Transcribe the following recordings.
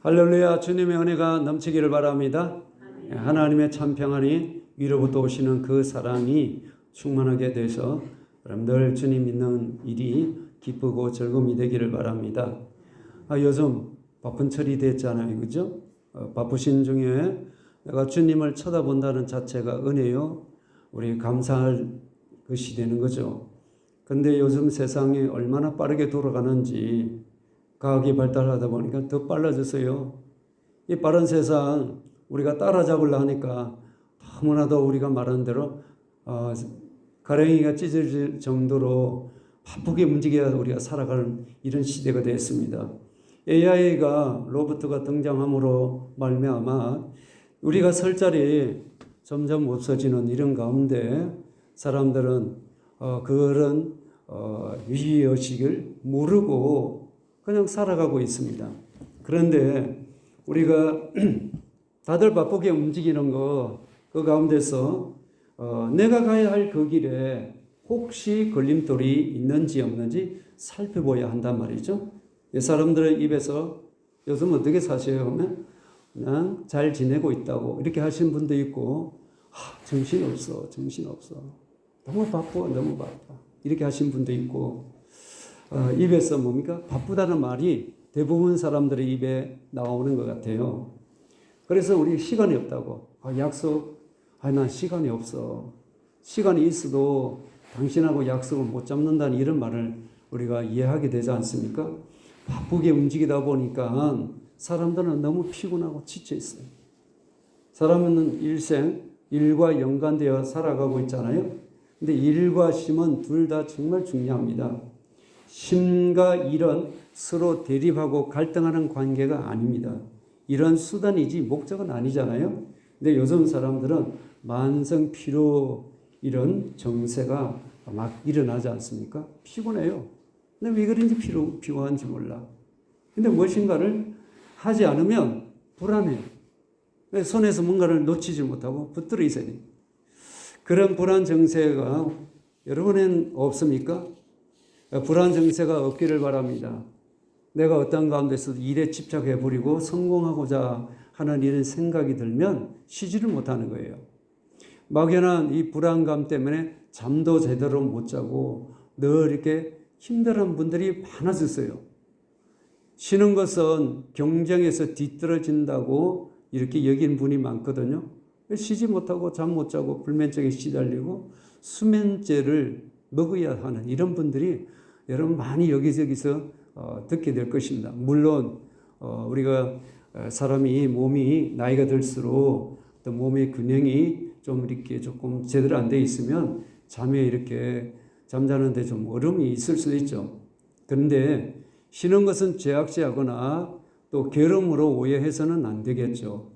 할렐루야. 주님의 은혜가 넘치기를 바랍니다. 하나님의 참 평안이 위로부터 오시는 그 사랑이 충만하게 돼서 늘 주님 믿는 일이 기쁘고 즐거움이 되기를 바랍니다. 요즘 바쁜 철이 됐잖아요. 그죠? 바쁘신 중에 내가 주님을 쳐다본다는 자체가 은혜요. 우리 감사할 것이 되는 거죠. 근데 요즘 세상이 얼마나 빠르게 돌아가는지 과학이 발달하다 보니까 더 빨라졌어요. 이 빠른 세상 우리가 따라잡으려 하니까 너무나도 우리가 말한 대로 가랭이가 찢어질 정도로 바쁘게 움직여야 우리가 살아가는 이런 시대가 됐습니다. AI가 로봇가 등장함으로 말미암아 우리가 설 자리 점점 없어지는 이런 가운데 사람들은 그런 위기의식을 모르고 그냥 살아가고 있습니다. 그런데 우리가 다들 바쁘게 움직이는 그 가운데서 내가 가야 할 그 길에 혹시 걸림돌이 있는지 없는지 살펴봐야 한단 말이죠. 사람들의 입에서 요즘 어떻게 사세요 하면 그냥 잘 지내고 있다고 이렇게 하시는 분도 있고 정신없어 너무 바빠 이렇게 하시는 분도 있고 입에서 뭡니까? 바쁘다는 말이 대부분 사람들의 입에 나오는 것 같아요. 그래서 우리 시간이 없다고. 약속, 난 시간이 없어. 시간이 있어도 당신하고 약속을 못 잡는다는 이런 말을 우리가 이해하게 되지 않습니까? 바쁘게 움직이다 보니까 사람들은 너무 피곤하고 지쳐 있어요. 사람은 일생 일과 연관되어 살아가고 있잖아요. 근데 일과 심은 둘 다 정말 중요합니다. 심과 일은 서로 대립하고 갈등하는 관계가 아닙니다. 이런 수단이지 목적은 아니잖아요. 근데 요즘 사람들은 만성 피로 이런 정세가 막 일어나지 않습니까? 피곤해요. 근데 왜 그런지 피곤한지 몰라. 근데 무엇인가를 하지 않으면 불안해요. 손에서 뭔가를 놓치지 못하고 붙들어 있어야 돼요. 그런 불안 정세가 여러분은 없습니까? 불안 정세가 없기를 바랍니다. 내가 어떤 가운데서 일에 집착해버리고 성공하고자 하는 이런 생각이 들면 쉬지를 못하는 거예요. 막연한 이 불안감 때문에 잠도 제대로 못 자고 늘 이렇게 힘들어하는 분들이 많아졌어요. 쉬는 것은 경쟁에서 뒤떨어진다고 이렇게 여긴 분이 많거든요. 쉬지 못하고 잠 못 자고 불면증에 시달리고 수면제를 먹어야 하는 이런 분들이 여러분 많이 여기저기서 듣게 될 것입니다. 물론 우리가 사람이 몸이 나이가 들수록 또 몸의 균형이 좀 이렇게 조금 제대로 안 돼 있으면 잠에 이렇게 잠자는데 좀 어려움이 있을 수도 있죠. 그런데 쉬는 것은 죄악시하거나 또 게으름으로 오해해서는 안 되겠죠.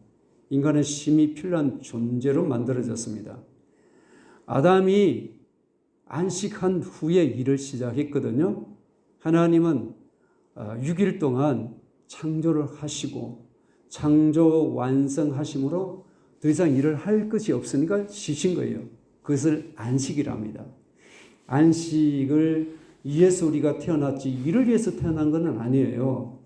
인간은 쉼이 필요한 존재로 만들어졌습니다. 아담이 안식한 후에 일을 시작했거든요. 하나님은 6일 동안 창조를 하시고 창조 완성하심으로 더 이상 일을 할 것이 없으니까 쉬신 거예요. 그것을 안식이랍니다. 안식을 위해서 우리가 태어났지 일을 위해서 태어난 것은 아니에요.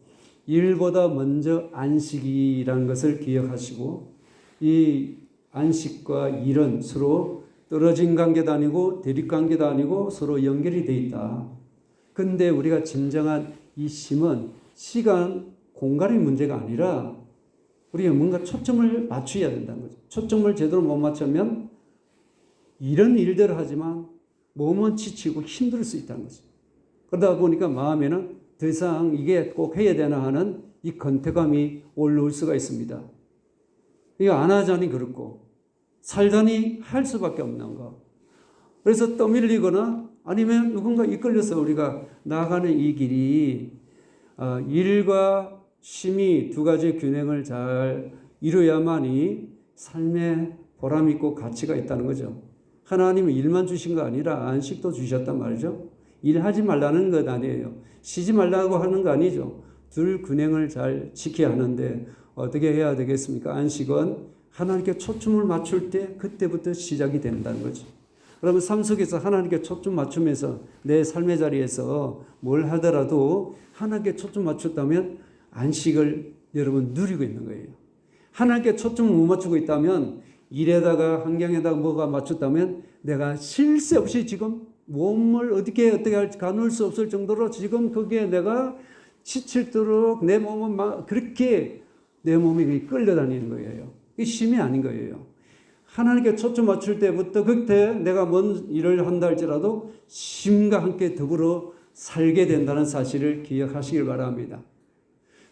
일보다 먼저 안식이라는 것을 기억하시고 이 안식과 일은 서로 떨어진 관계도 아니고 대립관계도 아니고 서로 연결이 되어 있다. 그런데 우리가 진정한 이 쉼은 시간, 공간의 문제가 아니라 우리가 뭔가 초점을 맞춰야 된다는 거죠. 초점을 제대로 못 맞추면 이런 일들을 하지만 몸은 지치고 힘들 수 있다는 거죠. 그러다 보니까 마음에는 더 이상 이게 꼭 해야 되나 하는 이 건태감이 올라올 수가 있습니다. 이거 안 하자니 그렇고 살자니 할 수밖에 없는 거. 그래서 떠밀리거나 아니면 누군가 이끌려서 우리가 나아가는 이 길이 일과 쉼이 두 가지 균형을 잘 이루어야만이 삶에 보람 있고 가치가 있다는 거죠. 하나님은 일만 주신 거 아니라 안식도 주셨단 말이죠. 일하지 말라는 것 아니에요. 쉬지 말라고 하는 거 아니죠. 둘 균형을 잘 지켜야 하는데 어떻게 해야 되겠습니까? 안식은 하나님께 초점을 맞출 때 그때부터 시작이 된다는 거죠. 그러면 삶 속에서 하나님께 초점 맞추면서 내 삶의 자리에서 뭘 하더라도 하나님께 초점 맞췄다면 안식을 여러분 누리고 있는 거예요. 하나님께 초점을 못 맞추고 있다면, 일에다가 환경에다가 뭐가 맞췄다면 내가 쉴 새 없이 지금 몸을 어떻게 할지 가눌 수 없을 정도로 지금 거기에 내가 지칠도록 내 몸은 막 그렇게 내 몸이 끌려다니는 거예요. 이게 쉼이 아닌 거예요. 하나님께 초점 맞출 때부터 그때 내가 뭔 일을 한다 할지라도 쉼과 함께 더불어 살게 된다는 사실을 기억하시길 바랍니다.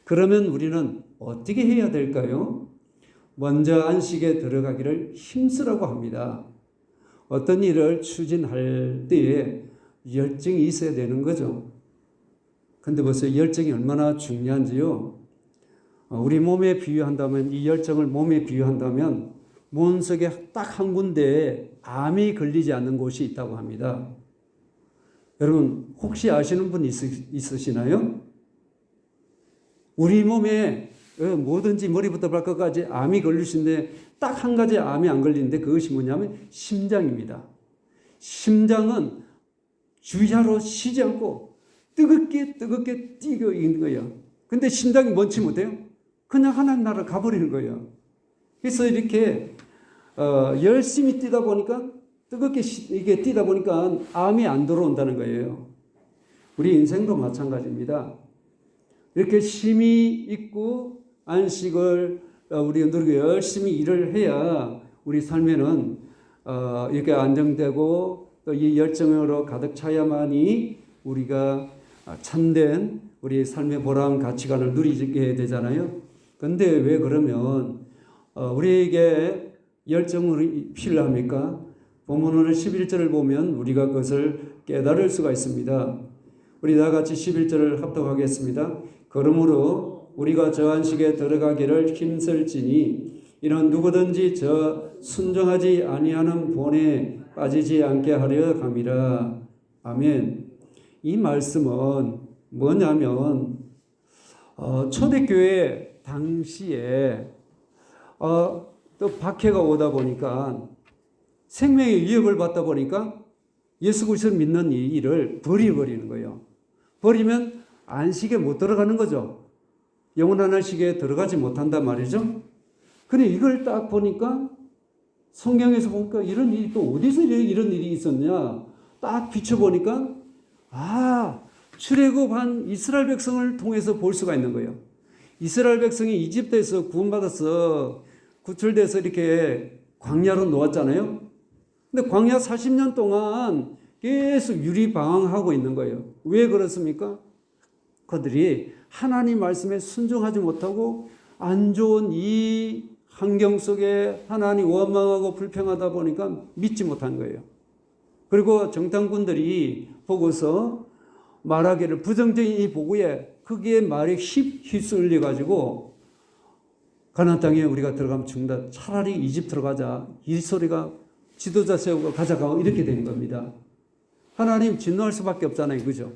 그러면 우리는 어떻게 해야 될까요? 먼저 안식에 들어가기를 힘쓰라고 합니다. 어떤 일을 추진할 때에 열정이 있어야 되는 거죠. 근데 벌써 열정이 얼마나 중요한지요. 우리 몸에 비유한다면, 이 열정을 몸에 비유한다면 몸 속에 딱 한 군데에 암이 걸리지 않는 곳이 있다고 합니다. 여러분 혹시 아시는 분 있으시나요? 우리 몸에 뭐든지 머리부터 발끝까지 암이 걸릴 수 있는데 딱 한 가지 암이 안 걸리는데 그것이 뭐냐면 심장입니다. 심장은 주야로 쉬지 않고 뜨겁게 뛰고 있는 거예요. 근데 심장이 멈추지 못해요. 그냥 하나님 나라 가버리는 거예요. 그래서 이렇게 열심히 뛰다 보니까 뜨겁게 이게 뛰다 보니까 암이 안 들어온다는 거예요. 우리 인생도 마찬가지입니다. 이렇게 쉼이 있고 안식을 우리가 누리고 열심히 일을 해야 우리 삶에는 이렇게 안정되고 또 이 열정으로 가득 차야만이 우리가 참된 우리 삶의 보람 가치관을 누리게 되잖아요. 근데 왜 그러면 우리에게 열정이 필요합니까? 본문 오늘 11절을 보면 우리가 그것을 깨달을 수가 있습니다. 우리 다 같이 11절을 합독하겠습니다. 그러므로 우리가 저 안식에 들어가기를 힘쓸지니 이는 누구든지 저 순종하지 아니하는 본에 빠지지 않게 하려 함이라. 아멘. 이 말씀은 뭐냐면 초대교회 당시에 또 박해가 오다 보니까 생명의 위협을 받다 보니까 예수 그리스도를 믿는 이 일을 버려버리는 거예요. 버리면 안식에 못 들어가는 거죠. 영원한 안식에 들어가지 못한단 말이죠. 근데 이걸 딱 보니까 성경에서 보니까 이런 일이 또 어디서 이런 일이 있었냐 딱 비춰보니까 출애굽한 이스라엘 백성을 통해서 볼 수가 있는 거예요. 이스라엘 백성이 이집트에서 구원받아서 구출돼서 이렇게 광야로 놓았잖아요. 근데 광야 40년 동안 계속 유리방황하고 있는 거예요. 왜 그렇습니까? 그들이 하나님 말씀에 순종하지 못하고 안 좋은 이 환경 속에 하나님 원망하고 불평하다 보니까 믿지 못한 거예요. 그리고 정탐꾼들이 보고서 말하기를 부정적인 이 보고에 거기에 말에 휩쓸려 가지고 가나안 땅에 우리가 들어가면 죽는다. 차라리 이집트로 가자. 이 소리가 지도자 세우고 가자가 이렇게 된 겁니다. 하나님 진노할 수밖에 없잖아요. 그죠?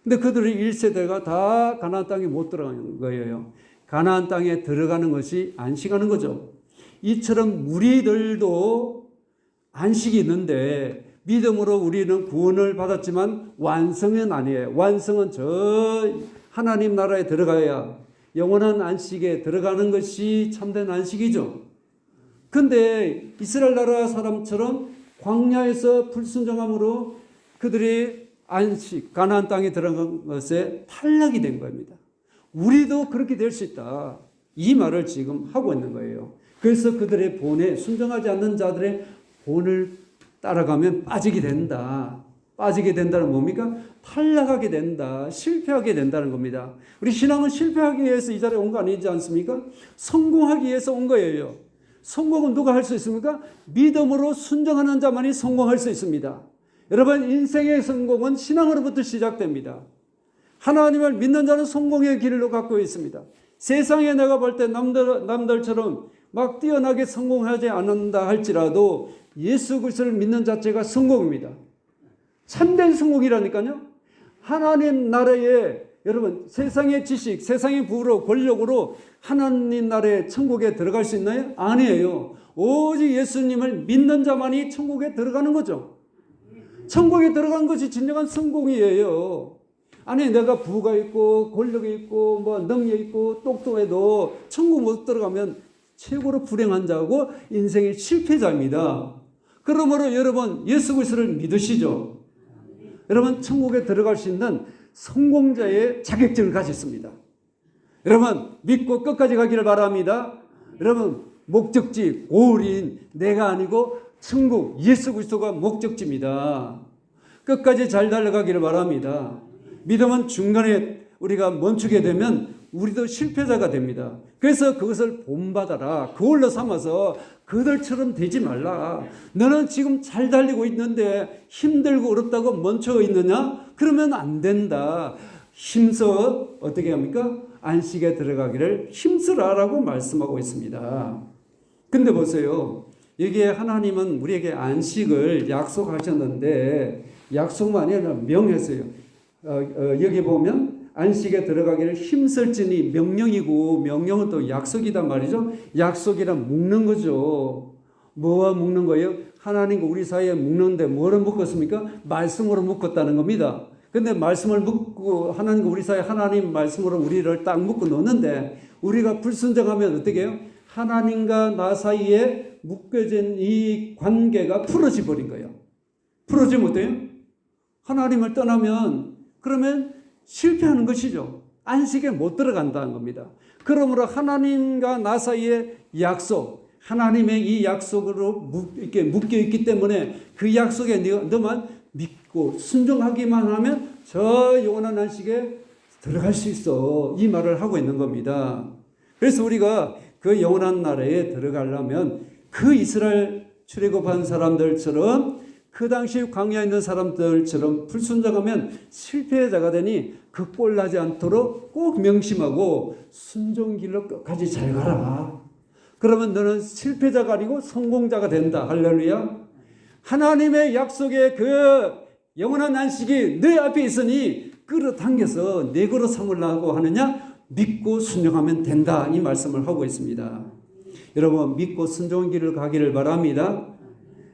근데 그들의 1세대가 다 가나안 땅에 못 들어가는 거예요. 가나안 땅에 들어가는 것이 안식하는 거죠. 이처럼 우리들도 안식이 있는데 믿음으로 우리는 구원을 받았지만 완성은 아니에요. 완성은 저 하나님 나라에 들어가야 영원한 안식에 들어가는 것이 참된 안식이죠. 근데 이스라엘 나라 사람처럼 광야에서 불순종함으로 그들이 안식, 가나안 땅에 들어간 것에 탈락이 된 겁니다. 우리도 그렇게 될 수 있다. 이 말을 지금 하고 있는 거예요. 그래서 그들의 본에 순종하지 않는 자들의 본을 따라가면 빠지게 된다. 빠지게 된다는 뭡니까? 탈락하게 된다. 실패하게 된다는 겁니다. 우리 신앙은 실패하기 위해서 이 자리에 온 거 아니지 않습니까? 성공하기 위해서 온 거예요. 성공은 누가 할 수 있습니까? 믿음으로 순종하는 자만이 성공할 수 있습니다. 여러분 인생의 성공은 신앙으로부터 시작됩니다. 하나님을 믿는 자는 성공의 길로 갖고 있습니다. 세상에 내가 볼 때 남들처럼 막 뛰어나게 성공하지 않는다 할지라도 예수 그리스도를 믿는 자체가 성공입니다. 참된 성공이라니까요. 하나님 나라에 여러분 세상의 지식, 세상의 부로 권력으로 하나님 나라의 천국에 들어갈 수 있나요? 아니에요. 오직 예수님을 믿는 자만이 천국에 들어가는 거죠. 천국에 들어간 것이 진정한 성공이에요. 아니 내가 부가 있고 권력이 있고 뭐 능력 있고 똑똑해도 천국 못 들어가면 최고로 불행한 자고 인생의 실패자입니다. 그러므로 여러분 예수 그리스도를 믿으시죠? 여러분 천국에 들어갈 수 있는 성공자의 자격증을 가졌습니다. 여러분 믿고 끝까지 가기를 바랍니다. 여러분 목적지 고울인 내가 아니고 천국 예수 그리스도가 목적지입니다. 끝까지 잘 달려가기를 바랍니다. 믿음은 중간에 우리가 멈추게 되면 우리도 실패자가 됩니다. 그래서 그것을 본받아라. 그걸로 삼아서 그들처럼 되지 말라. 너는 지금 잘 달리고 있는데 힘들고 어렵다고 멈춰 있느냐? 그러면 안 된다. 힘써 어떻게 합니까? 안식에 들어가기를 힘쓰라라고 말씀하고 있습니다. 근데 보세요. 여기에 하나님은 우리에게 안식을 약속하셨는데 약속만이 아니라 명했어요. 여기 보면 안식에 들어가기를 힘쓸지니 명령이고 명령은 또 약속이단 말이죠. 약속이란 묶는 거죠. 뭐와 묶는 거예요? 하나님과 우리 사이에 묶는데 뭐를 묶었습니까? 말씀으로 묶었다는 겁니다. 근데 말씀을 묶고 하나님과 우리 사이에 하나님 말씀으로 우리를 딱 묶어 놓는데 우리가 불순종하면 어떻게 해요? 하나님과 나 사이에 묶여진 이 관계가 풀어져 버린 거예요. 풀어지면 어때요? 하나님을 떠나면 그러면 실패하는 것이죠. 안식에 못 들어간다는 겁니다. 그러므로 하나님과 나 사이의 약속, 하나님의 이 약속으로 이렇게 묶여 있기 때문에 그 약속에 너만 믿고 순종하기만 하면 저 영원한 안식에 들어갈 수 있어. 이 말을 하고 있는 겁니다. 그래서 우리가 그 영원한 나라에 들어가려면 그 이스라엘 출애굽한 사람들처럼 그 당시 광야에 있는 사람들처럼 불순종하면 실패자가 되니 그 꼴 나지 않도록 꼭 명심하고 순종길로 끝까지 잘 가라. 그러면 너는 실패자가 아니고 성공자가 된다. 할렐루야. 하나님의 약속의 그 영원한 안식이 내 앞에 있으니 끌어당겨서 내 거로 삼으려고 하느냐? 믿고 순종하면 된다. 이 말씀을 하고 있습니다. 여러분 믿고 순종의 길을 가기를 바랍니다.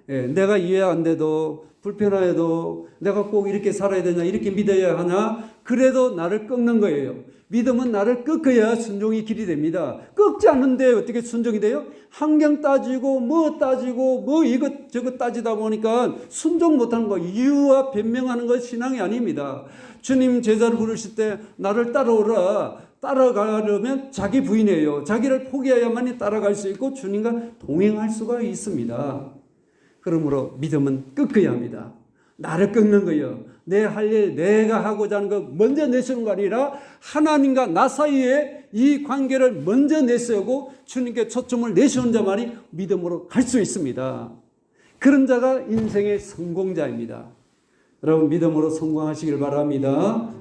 내가 이해 안 돼도 불편해도 내가 꼭 이렇게 살아야 되냐 이렇게 믿어야 하나 그래도 나를 꺾는 거예요. 믿음은 나를 꺾어야 순종의 길이 됩니다. 꺾지 않는데 어떻게 순종이 돼요? 환경 따지고 뭐 이것 저것 따지다 보니까 순종 못하는 거 이유와 변명하는 것 신앙이 아닙니다. 주님 제자를 부르실 때 나를 따라오라. 따라가려면 자기 부인이에요. 자기를 포기해야만이 따라갈 수 있고 주님과 동행할 수가 있습니다. 그러므로 믿음은 꺾어야 합니다. 나를 꺾는 거예요. 내 할 일, 내가 하고자 하는 거 먼저 내세우는 거 아니라 하나님과 나 사이에 이 관계를 먼저 내세우고 주님께 초점을 내세운 자만이 믿음으로 갈 수 있습니다. 그런 자가 인생의 성공자입니다. 여러분 믿음으로 성공하시길 바랍니다.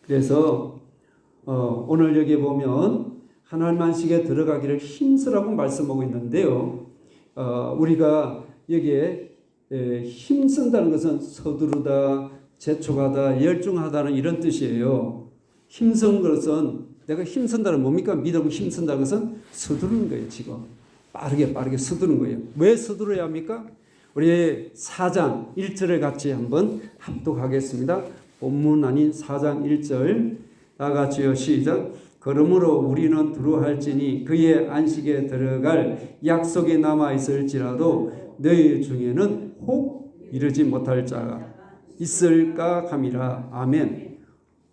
그래서 오늘 여기 보면 하나님 안식에 들어가기를 힘쓰라고 말씀하고 있는데요. 우리가 여기에 힘쓴다는 것은 서두르다, 재촉하다, 열중하다는 이런 뜻이에요. 힘쓴 것은 내가 힘쓴다는 뭡니까? 믿음을 힘쓴다는 것은 서두르는 거예요. 지금 빠르게 서두르는 거예요. 왜 서두르야 합니까? 우리 4장 1절을 같이 한번 합독하겠습니다. 본문 아닌 4장 1절 다 같이요. 시작. 그러므로 우리는 두루할지니 그의 안식에 들어갈 약속이 남아있을지라도 너희 중에는 혹 이르지 못할 자가 있을까 함이라. 아멘.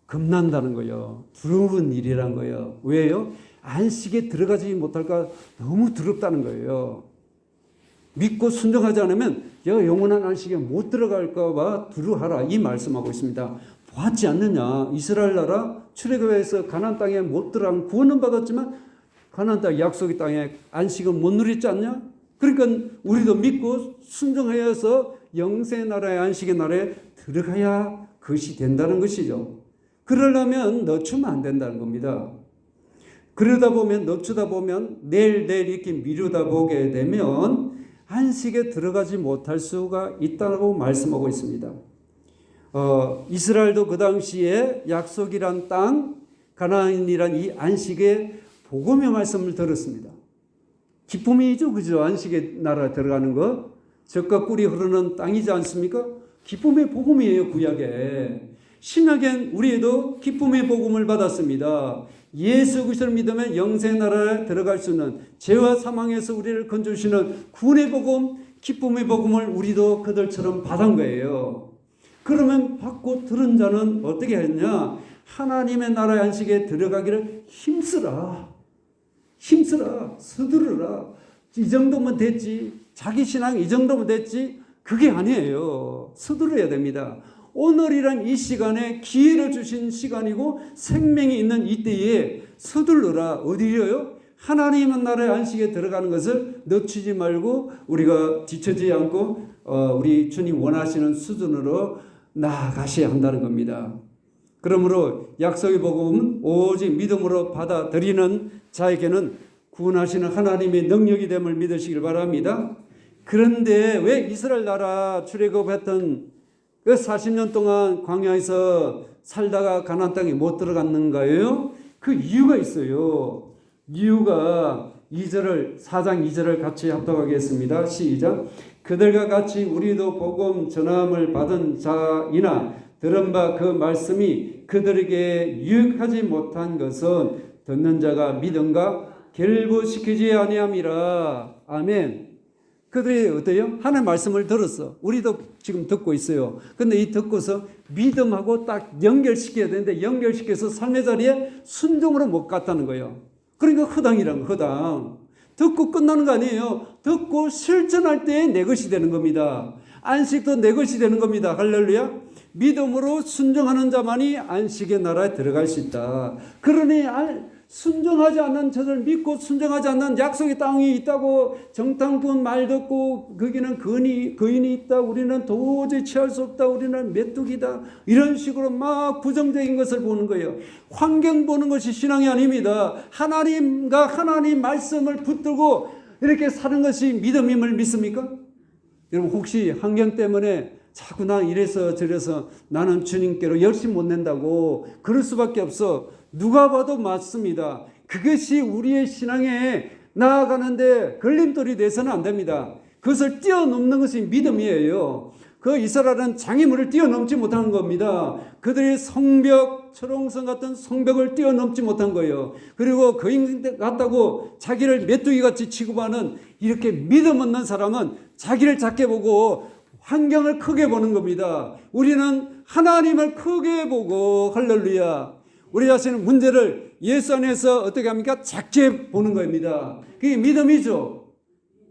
겁난다는 거예요. 두려운 일이란 거예요. 왜요? 안식에 들어가지 못할까 너무 두렵다는 거예요. 믿고 순종하지 않으면 영원한 안식에 못 들어갈까 봐 두려워하라. 이 말씀하고 있습니다. 보았지 않느냐? 이스라엘 나라 출애굽에서 가나안 땅에 못 들어간 구원은 받았지만 가나안 땅 약속의 땅에 안식을 못 누렸지 않냐? 그러니까 우리도 믿고 순종하여 영생 나라의 안식의 나라에 들어가야 그것이 된다는 것이죠. 그러려면 늦추면 안 된다는 겁니다. 그러다 보면 늦추다 보면 내일 이렇게 미루다 보게 되면 안식에 들어가지 못할 수가 있다고 말씀하고 있습니다. 이스라엘도 그 당시에 약속이란 땅, 가나안이란 이 안식의 복음의 말씀을 들었습니다. 기쁨이죠, 그죠? 안식의 나라에 들어가는 것, 젖과 꿀이 흐르는 땅이지 않습니까? 기쁨의 복음이에요, 구약에. 신약엔 우리도 기쁨의 복음을 받았습니다. 예수 그리스도를 믿으면 영생 나라에 들어갈 수 있는, 죄와 사망에서 우리를 건져주시는 구원의 복음, 기쁨의 복음을 우리도 그들처럼 받은 거예요. 그러면 받고 들은 자는 어떻게 했냐? 하나님의 나라의 안식에 들어가기를 힘쓰라, 서두르라. 이 정도면 됐지, 자기 신앙 이 정도면 됐지, 그게 아니에요. 서두르야 됩니다. 오늘이란 이 시간에 기회를 주신 시간이고 생명이 있는 이때에 서둘러라. 어디로요? 하나님의 나라의 안식에 들어가는 것을 늦추지 말고 우리가 지쳐지지 않고 우리 주님 원하시는 수준으로 나아가셔야 한다는 겁니다. 그러므로 약속의 복음은 오직 믿음으로 받아들이는 자에게는 구원하시는 하나님의 능력이 됨을 믿으시길 바랍니다. 그런데 왜 이스라엘 나라 출애굽했던 그 40년 동안 광야에서 살다가 가나안 땅에 못 들어갔는가요? 그 이유가 있어요. 이유가 4장 2절을 같이 합독하겠습니다. 시작. 그들과 같이 우리도 복음 전함을 받은 자이나 들은 바 그 말씀이 그들에게 유익하지 못한 것은 듣는 자가 믿음과 결부시키지 아니함이라. 아멘. 그들이 어때요? 하나님의 말씀을 들었어. 우리도 지금 듣고 있어요. 근데 이 듣고서 믿음하고 딱 연결시켜야 되는데 연결시켜서 삶의 자리에 순종으로 못 갔다는 거예요. 그러니까 허당이란 허당. 듣고 끝나는 거 아니에요. 듣고 실천할 때 내 것이 되는 겁니다. 안식도 내 것이 되는 겁니다. 할렐루야. 믿음으로 순종하는 자만이 안식의 나라에 들어갈 수 있다. 그러니 순종하지 않는 저들, 믿고 순종하지 않는 약속의 땅이 있다고 정탐꾼 말 듣고 거기는 거인이 있다, 우리는 도저히 취할 수 없다, 우리는 메뚜기다, 이런 식으로 막 부정적인 것을 보는 거예요. 환경 보는 것이 신앙이 아닙니다. 하나님과 하나님 말씀을 붙들고 이렇게 사는 것이 믿음임을 믿습니까? 여러분 혹시 환경 때문에 자꾸 나 이래서 저래서 나는 주님께로 열심히 못 낸다고 그럴 수밖에 없어. 누가 봐도 맞습니다. 그것이 우리의 신앙에 나아가는데 걸림돌이 돼서는 안 됩니다. 그것을 뛰어넘는 것이 믿음이에요. 그 이스라엘은 장애물을 뛰어넘지 못한 겁니다. 그들의 성벽, 철옹성 같은 성벽을 뛰어넘지 못한 거예요. 그리고 거인 같다고 자기를 메뚜기같이 취급하는 이렇게 믿음 없는 사람은 자기를 작게 보고 환경을 크게 보는 겁니다. 우리는 하나님을 크게 보고, 할렐루야, 우리 자신의 문제를 예수 안에서 어떻게 합니까? 작게 보는 겁니다. 그게 믿음이죠.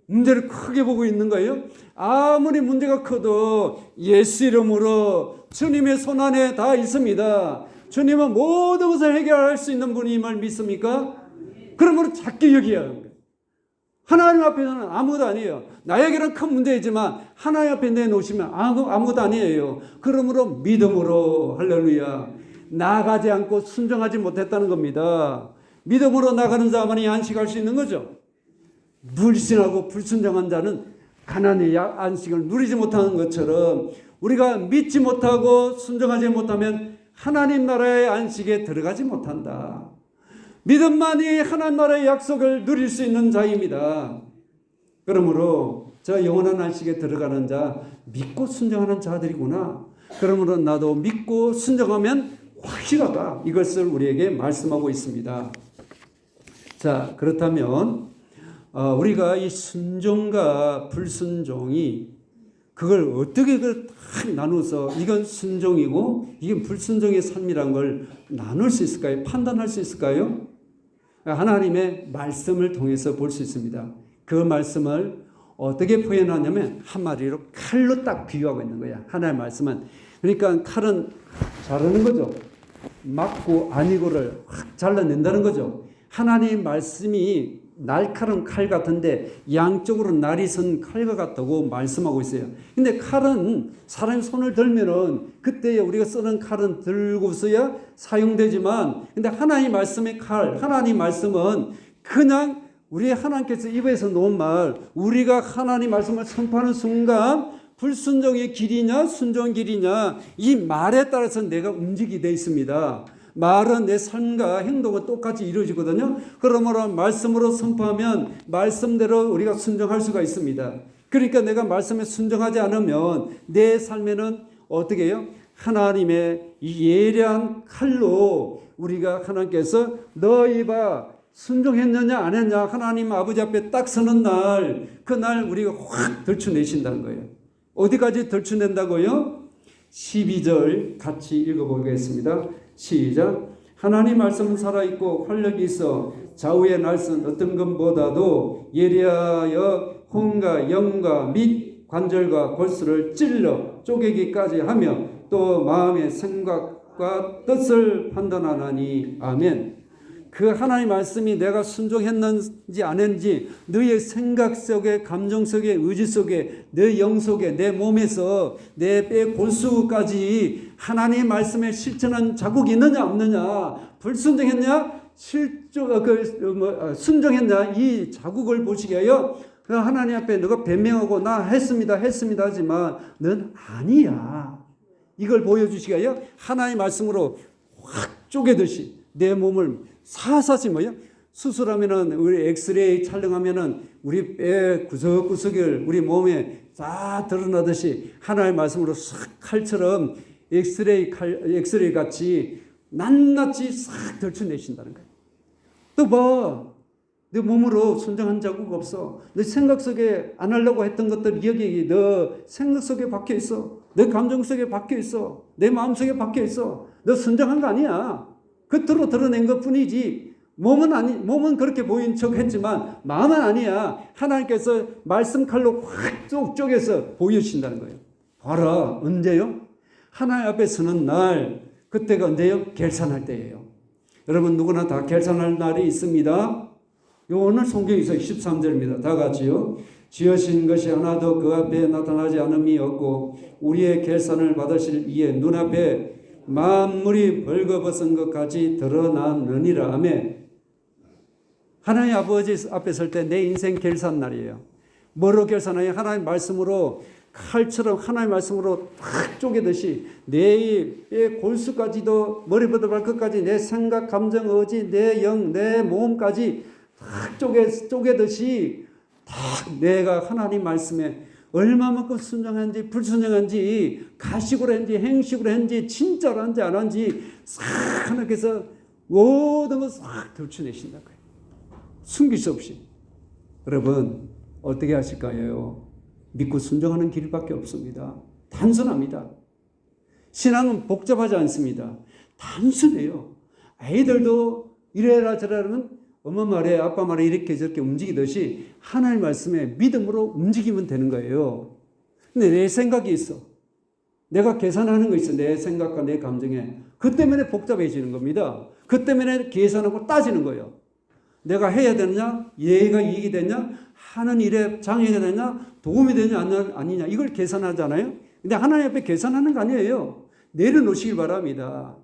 문제를 크게 보고 있는 거예요. 아무리 문제가 커도 예수 이름으로 주님의 손 안에 다 있습니다. 주님은 모든 것을 해결할 수 있는 분임을 믿습니까? 그러므로 작게 여기야 합니다. 하나님 앞에서는 아무것도 아니에요. 나에게는 큰 문제이지만 하나님 앞에 내놓으시면 아무것도 아니에요. 그러므로 믿음으로, 할렐루야, 나아가지 않고 순종하지 못했다는 겁니다. 믿음으로 나가는 자만이 안식할 수 있는 거죠. 불신하고 불순종한 자는 가나안의 안식을 누리지 못하는 것처럼 우리가 믿지 못하고 순종하지 못하면 하나님 나라의 안식에 들어가지 못한다. 믿음만이 하나님 나라의 약속을 누릴 수 있는 자입니다. 그러므로 저 영원한 안식에 들어가는 자, 믿고 순종하는 자들이구나. 그러므로 나도 믿고 순종하면 확실하다. 이것을 우리에게 말씀하고 있습니다. 자, 그렇다면 우리가 이 순종과 불순종이 그걸 어떻게 딱 나눠서 이건 순종이고 이건 불순종의 삶이란 걸 나눌 수 있을까요? 판단할 수 있을까요? 하나님의 말씀을 통해서 볼 수 있습니다. 그 말씀을 어떻게 표현하냐면 한마디로 칼로 딱 비유하고 있는 거야. 하나님의 말씀은. 그러니까 칼은 자르는 거죠. 맞고 아니고를 확 잘라낸다는 거죠. 하나님의 말씀이 날카로운 칼 같은데 양쪽으로 날이 선 칼과 같다고 말씀하고 있어요. 근데 칼은 사람이 손을 들면은 그때 우리가 쓰는 칼은 들고서야 사용되지만, 근데 하나님 말씀의 칼, 하나님 말씀은 그냥 우리 하나님께서 입에서 놓은 말, 우리가 하나님 말씀을 선포하는 순간 불순종의 길이냐 순종의 길이냐 이 말에 따라서 내가 움직이게 되어 있습니다. 말은 내 삶과 행동은 똑같이 이루어지거든요. 그러므로 말씀으로 선포하면 말씀대로 우리가 순종할 수가 있습니다. 그러니까 내가 말씀에 순종하지 않으면 내 삶에는 어떻게 해요? 하나님의 이 예리한 칼로 우리가 하나님께서 너희 봐 순종했느냐 안 했냐 하나님 아버지 앞에 딱 서는 날 그날 우리가 확 들추내신다는 거예요. 어디까지 들추낸다고요? 12절 같이 읽어보겠습니다. 시작. 하나님 말씀은 살아있고 활력이 있어 좌우의 날선 어떤 것보다도 예리하여 혼과 영과 및 관절과 골수를 찔러 쪼개기까지 하며 또 마음의 생각과 뜻을 판단하나니. 아멘. 그 하나님 말씀이 내가 순종했는지 안 했는지 너의 생각 속에 감정 속에 의지 속에 내 영 속에 내 몸에서 내 뼈 골수까지 하나님의 말씀에 실천한 자국이 있느냐 없느냐 불순종했냐 순종했냐 이 자국을 보시게 하여 하나님 앞에 너가 변명하고 나 했습니다 하지만 넌 아니야 이걸 보여주시게 하여 하나님의 말씀으로 확 쪼개듯이 내 몸을 사사시 수술하면은 우리 엑스레이 촬영하면은 우리 뼈 구석구석을 우리 몸에 다 드러나듯이 하나님의 말씀으로 싹 칼처럼 엑스레이 같이 낱낱이 싹 덜쳐내신다는 거예요. 또 봐. 내 몸으로 순종한 자국 없어. 내 생각 속에 안 하려고 했던 것들 여기 너 생각 속에 박혀 있어. 내 감정 속에 박혀 있어. 내 마음 속에 박혀 있어. 너 순종한 거 아니야. 겉으로 드러낸 것 뿐이지 몸은 그렇게 보인 척 했지만 마음은 아니야. 하나님께서 말씀 칼로 확 쪼개서 보여주신다는 거예요. 봐라. 언제요? 하나님 앞에 서는 날 그때가 언제요? 결산할 때예요. 여러분 누구나 다 결산할 날이 있습니다. 오늘 성경에서 13절입니다. 다 같이요. 지으신 것이 하나도 그 앞에 나타나지 않음이 없고 우리의 결산을 받으실 이의 눈앞에 만물이 벌거벗은 것까지 드러나느니라. 아멘. 하나님 아버지 앞에 설 때 내 인생 결산 날이에요. 뭐로 결산하냐? 하나님 말씀으로 칼처럼 하나님 말씀으로 탁 쪼개듯이 내 골수까지도 머리부터 발끝까지 내 생각, 감정, 의지, 내 영, 내 몸까지 탁 쪼개듯이 탁 내가 하나님 말씀에 얼마만큼 순종한지 불순종한지 가식으로 했는지 행식으로 했는지 진짜로 한지 안 한지 싹 하나님께서 모든 걸 싹 들춰내신다 거예요. 숨길 수 없이. 여러분 어떻게 하실까요? 믿고 순종하는 길밖에 없습니다. 단순합니다. 신앙은 복잡하지 않습니다. 단순해요. 아이들도 이래라 저래라면 엄마 말에 아빠 말에 이렇게 저렇게 움직이듯이 하나님 말씀에 믿음으로 움직이면 되는 거예요. 근데 내 생각이 있어. 내가 계산하는 거 있어. 내 생각과 내 감정에. 그 때문에 복잡해지는 겁니다. 그 때문에 계산하고 따지는 거예요. 내가 해야 되느냐? 얘가 이익이 되냐? 하는 일에 장애가 되냐? 도움이 되냐? 아니냐? 이걸 계산하잖아요. 근데 하나님 앞에 계산하는 거 아니에요. 내려놓으시길 바랍니다.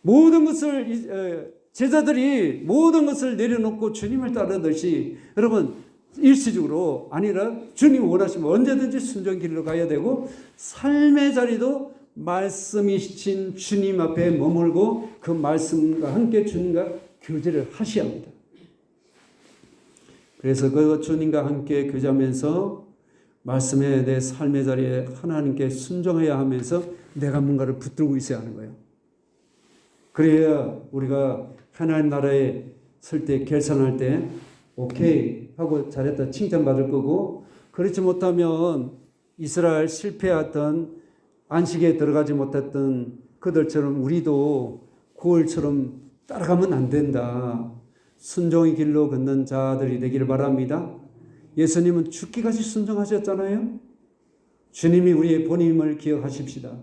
모든 것을 제자들이 모든 것을 내려놓고 주님을 따르듯이 여러분 일시적으로 아니라 주님 원하시면 언제든지 순종 길로 가야 되고 삶의 자리도 말씀이신 주님 앞에 머물고 그 말씀과 함께 주님과 교제를 하셔야 합니다. 그래서 그 주님과 함께 교제하면서 말씀에 내 삶의 자리에 하나님께 순종해야 하면서 내가 뭔가를 붙들고 있어야 하는 거예요. 그래야 우리가 하나님 나라에 설 때 결산할 때 오케이 하고 잘했다 칭찬받을 거고 그렇지 못하면 이스라엘 실패했던 안식에 들어가지 못했던 그들처럼 우리도 고을처럼 따라가면 안 된다. 순종의 길로 걷는 자들이 되기를 바랍니다. 예수님은 죽기까지 순종하셨잖아요. 주님이 우리의 본임을 기억하십시다.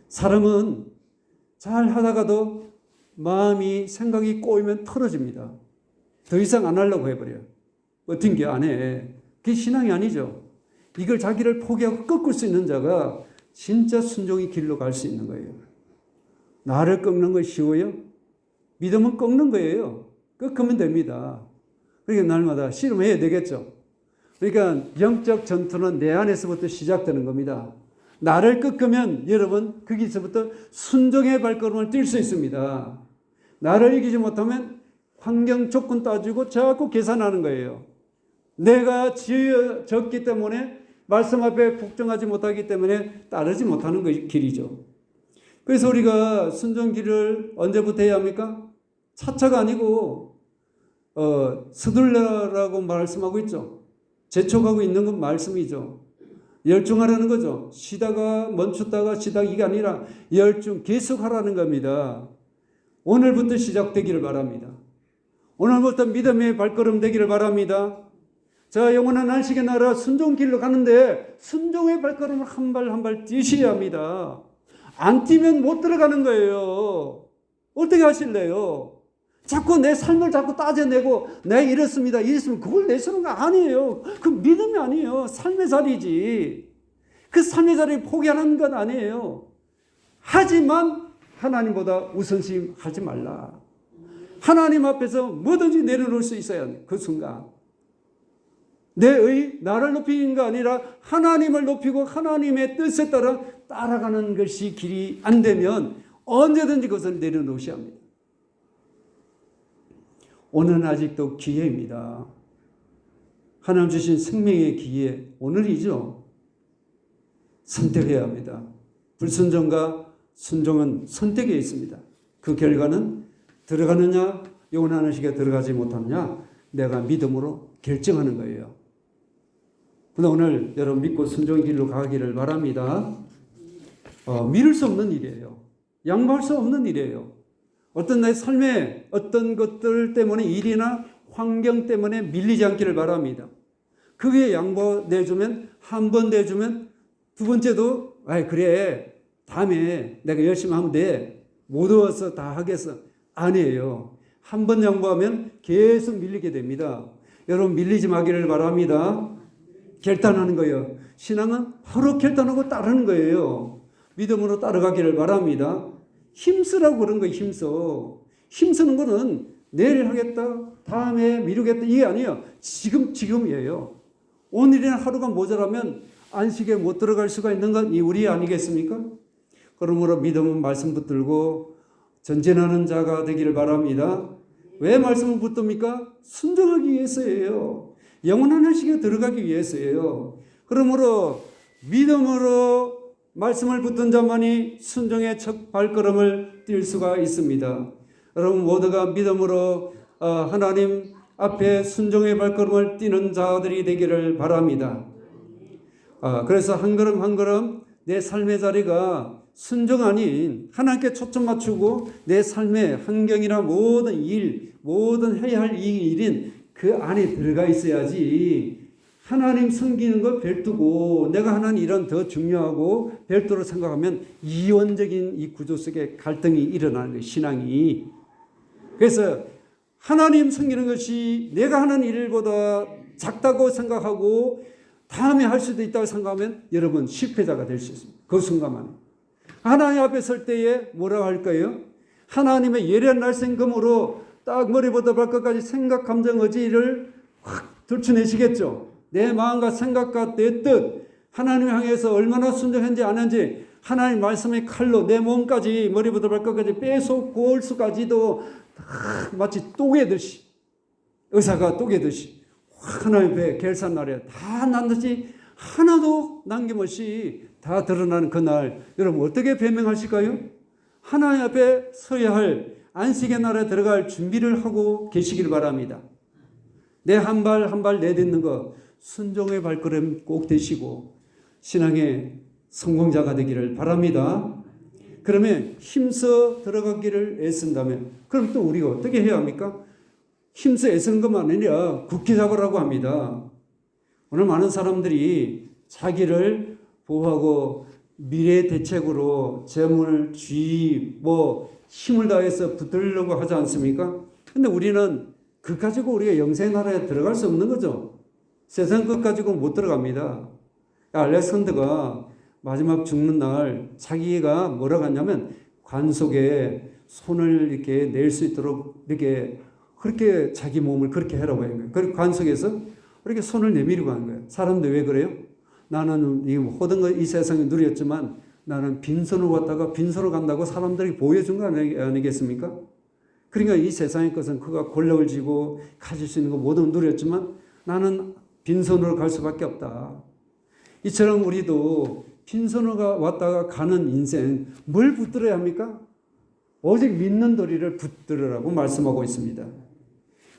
사람은 잘 하다가도 마음이 생각이 꼬이면 틀어집니다. 더 이상 안 하려고 해버려요. 어떤 게 안 해. 그게 신앙이 아니죠. 이걸 자기를 포기하고 꺾을 수 있는 자가 진짜 순종의 길로 갈 수 있는 거예요. 나를 꺾는 거 쉬워요? 믿음은 꺾는 거예요. 꺾으면 됩니다. 그러니까 날마다 씨름해야 되겠죠. 그러니까 영적 전투는 내 안에서부터 시작되는 겁니다. 나를 꺾으면 여러분 거기서부터 순종의 발걸음을 뛸 수 있습니다. 나를 이기지 못하면 환경 조건 따지고 자꾸 계산하는 거예요. 내가 지었기 때문에 말씀 앞에 복종하지 못하기 때문에 따르지 못하는 것이 길이죠. 그래서 우리가 순종길을 언제부터 해야 합니까? 차차가 아니고 서둘러라고 말씀하고 있죠. 재촉하고 있는 건 말씀이죠. 열중하라는 거죠. 쉬다가 멈췄다가 쉬다가 이게 아니라 열중 계속하라는 겁니다. 오늘부터 시작되기를 바랍니다. 오늘부터 믿음의 발걸음 되기를 바랍니다. 자, 영원한 안식의 나라 순종길로 가는데 순종의 발걸음을 한 발 한 발 뛰셔야 합니다. 안 뛰면 못 들어가는 거예요. 어떻게 하실래요? 자꾸 내 삶을 자꾸 따져내고 내가 이렇습니다. 이랬으면 그걸 내세우는 거 아니에요. 그 믿음이 아니에요. 삶의 자리지. 그 삶의 자리를 포기하는 건 아니에요. 하지만 하나님보다 우선시 하지 말라. 하나님 앞에서 뭐든지 내려놓을 수 있어야 해. 그 순간. 나를 높이는 게 아니라 하나님을 높이고 하나님의 뜻에 따라 따라가는 것이 길이 안 되면 언제든지 그것을 내려놓으셔야 합니다. 오늘은 아직도 기회입니다. 하나님 주신 생명의 기회, 오늘이죠. 선택해야 합니다. 불순종과 순종은 선택에 있습니다. 그 결과는 들어가느냐, 영원한 안식에 들어가지 못하느냐, 내가 믿음으로 결정하는 거예요. 근데 오늘 여러분 믿고 순종의 길로 가기를 바랍니다. 미룰 수 없는 일이에요. 양보할 수 없는 일이에요. 어떤 내 삶의 어떤 것들 때문에 일이나 환경 때문에 밀리지 않기를 바랍니다. 그게 양보 내주면 한 번 내주면 두 번째도 그래 다음에 내가 열심히 하면 돼. 못 얻어서 다 하겠어. 아니에요. 한 번 양보하면 계속 밀리게 됩니다. 여러분 밀리지 마기를 바랍니다. 결단하는 거예요. 신앙은 바로 결단하고 따르는 거예요. 믿음으로 따라가기를 바랍니다. 힘쓰라고 그런 거예요. 힘쓰는 거는 내일 하겠다, 다음에 미루겠다 이게 아니에요. 지금이에요. 오늘이나 하루가 모자라면 안식에 못 들어갈 수가 있는 건 이 우리 아니겠습니까? 그러므로 믿음은 말씀 붙들고 전진하는 자가 되기를 바랍니다. 왜 말씀을 붙듭니까? 순종하기 위해서예요. 영원한 안식에 들어가기 위해서예요. 그러므로 믿음으로 말씀을 붙든 자만이 순종의 첫 발걸음을 뛸 수가 있습니다. 여러분 모두가 믿음으로 하나님 앞에 순종의 발걸음을 뛰는 자들이 되기를 바랍니다. 그래서 한 걸음 한 걸음 내 삶의 자리가 순종 아닌 하나님께 초점 맞추고 내 삶의 환경이나 모든 일, 모든 해야 할 이 일인 그 안에 들어가 있어야지 하나님 섬기는 거 별도고 내가 하는 일은 더 중요하고 별도로 생각하면 이원적인 이 구조 속에 갈등이 일어나는 거예요. 신앙이. 그래서 하나님 섬기는 것이 내가 하는 일보다 작다고 생각하고 다음에 할 수도 있다고 생각하면 여러분 실패자가 될 수 있습니다. 그 순간만에. 하나님 앞에 설 때에 뭐라고 할까요? 하나님의 예리한 날쌘금으로 딱 머리부터 발끝까지 생각, 감정, 의지를 확 들춰내시겠죠. 내 마음과 생각과 내 뜻, 하나님을 향해서 얼마나 순종했는지 안 했는지 하나님 말씀의 칼로 내 몸까지 머리부터 발끝까지 빼서 골수까지도 마치 또개듯이 의사가 또개듯이 하나님 앞에 결산날에 다 낱낱이 하나도 남김없이 다 드러나는 그날 여러분 어떻게 변명하실까요? 하나님 앞에 서야 할 안식의 날에 들어갈 준비를 하고 계시기를 바랍니다. 내 한 발 한 발 내딛는 것 순종의 발걸음 꼭 되시고 신앙의 성공자가 되기를 바랍니다. 그러면 힘써 들어가기를 애쓴다면 그럼 또 우리가 어떻게 해야 합니까? 힘써 애쓰는 것만 아니라 굳게 잡으라고 합니다. 오늘 많은 사람들이 자기를 보호하고 미래 대책으로 재물, 주의, 힘을 다해서 붙들려고 하지 않습니까? 근데 우리는 그 가지고 우리가 영생의 나라에 들어갈 수 없는 거죠. 세상 것 가지고 못 들어갑니다. 알렉산더가 마지막 죽는 날 자기가 뭐라고 하냐면 관 속에 손을 이렇게 낼 수 있도록 이렇게 그렇게 자기 몸을 그렇게 하라고 한 거예요. 그리고 관 속에서 그렇게 손을 내밀고 한 거예요. 사람들 왜 그래요? 나는 이 모든 것 이 세상에 누렸지만 나는 빈손으로 왔다가 빈손으로 간다고 사람들이 보여준 거 아니겠습니까? 그러니까 이 세상의 것은 그가 권력을 쥐고 가질 수 있는 거 모든 누렸지만 나는 빈손으로 갈 수밖에 없다. 이처럼 우리도 빈손으로 왔다가 가는 인생 뭘 붙들어야 합니까? 오직 믿는 도리를 붙들으라고 말씀하고 있습니다.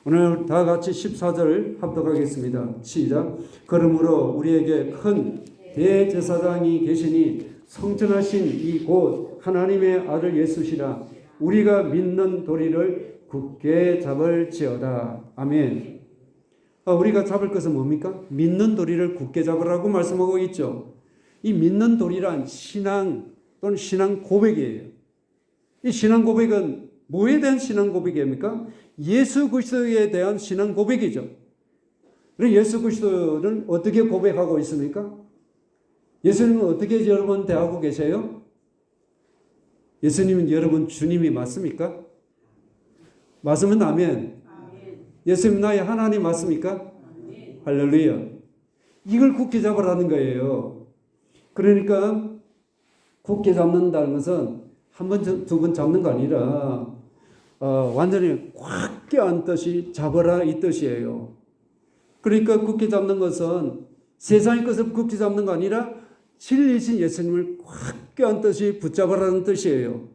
오늘 다 같이 14절 합독하겠습니다. 시작. 그러므로 우리에게 큰 대제사장이 계시니 성천하신 이 곧 하나님의 아들 예수시라. 우리가 믿는 도리를 굳게 잡을지어다. 아멘. 우리가 잡을 것은 뭡니까? 믿는 도리를 굳게 잡으라고 말씀하고 있죠. 이 믿는 도리란 신앙 또는 신앙 고백이에요. 이 신앙 고백은 뭐에 대한 신앙 고백입니까? 예수 그리스도에 대한 신앙 고백이죠. 그럼 예수 그리스도는 어떻게 고백하고 있습니까? 예수님은 어떻게 여러분 대하고 계세요? 예수님은 여러분 주님이 맞습니까? 맞으면 아멘. 예수님 나의 하나님 맞습니까? 할렐루야. 이걸 굳게 잡으라는 거예요. 그러니까 굳게 잡는다는 것은 한 번, 두 번 잡는 거 아니라 완전히 꽉 껴안듯이 잡아라 이 뜻이에요. 그러니까 굳게 잡는 것은 세상의 것을 굳게 잡는 거 아니라 진리이신 예수님을 꽉 껴안듯이 붙잡아라는 뜻이에요.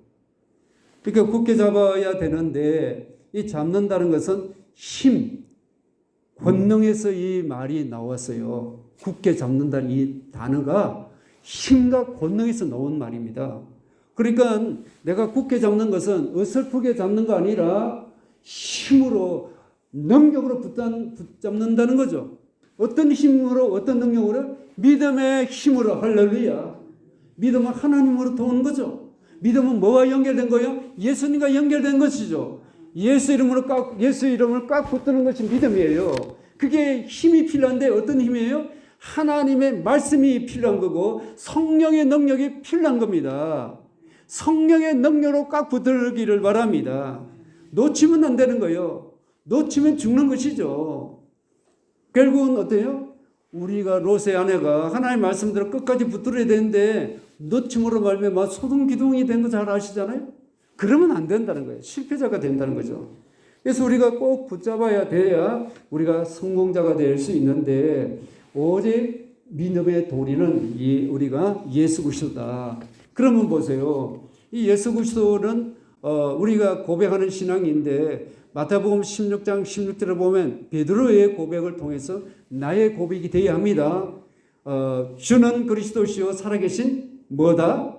그러니까 굳게 잡아야 되는데 이 잡는다는 것은 힘, 권능에서 이 말이 나왔어요. 굳게 잡는다는 이 단어가 힘과 권능에서 나온 말입니다. 그러니까 내가 굳게 잡는 것은 어설프게 잡는 거 아니라 힘으로 능력으로 붙잡는다는 거죠. 어떤 힘으로 어떤 능력으로? 믿음의 힘으로. 할렐루야. 믿음은 하나님으로 도는 거죠. 믿음은 뭐와 연결된 거예요? 예수님과 연결된 것이죠. 예수 이름을 꽉 붙드는 것이 믿음이에요. 그게 힘이 필요한데 어떤 힘이에요? 하나님의 말씀이 필요한 거고 성령의 능력이 필요한 겁니다. 성령의 능력으로 꽉 붙들기를 바랍니다. 놓치면 안 되는 거예요. 놓치면 죽는 것이죠. 결국은 어때요? 우리가 롯의 아내가 하나님의 말씀대로 끝까지 붙들어야 되는데 놓침으로 말미암아 소동기둥이 된 거 잘 아시잖아요. 그러면 안 된다는 거예요. 실패자가 된다는 거죠. 그래서 우리가 꼭 붙잡아야 돼야 우리가 성공자가 될 수 있는데 오직 믿음의 도리는 우리가 예수 그리스도다. 그러면 보세요. 이 예수 그리스도는 우리가 고백하는 신앙인데 마태복음 16장 16절을 보면 베드로의 고백을 통해서 나의 고백이 되어야 합니다. 주는 그리스도시요 살아계신 뭐다?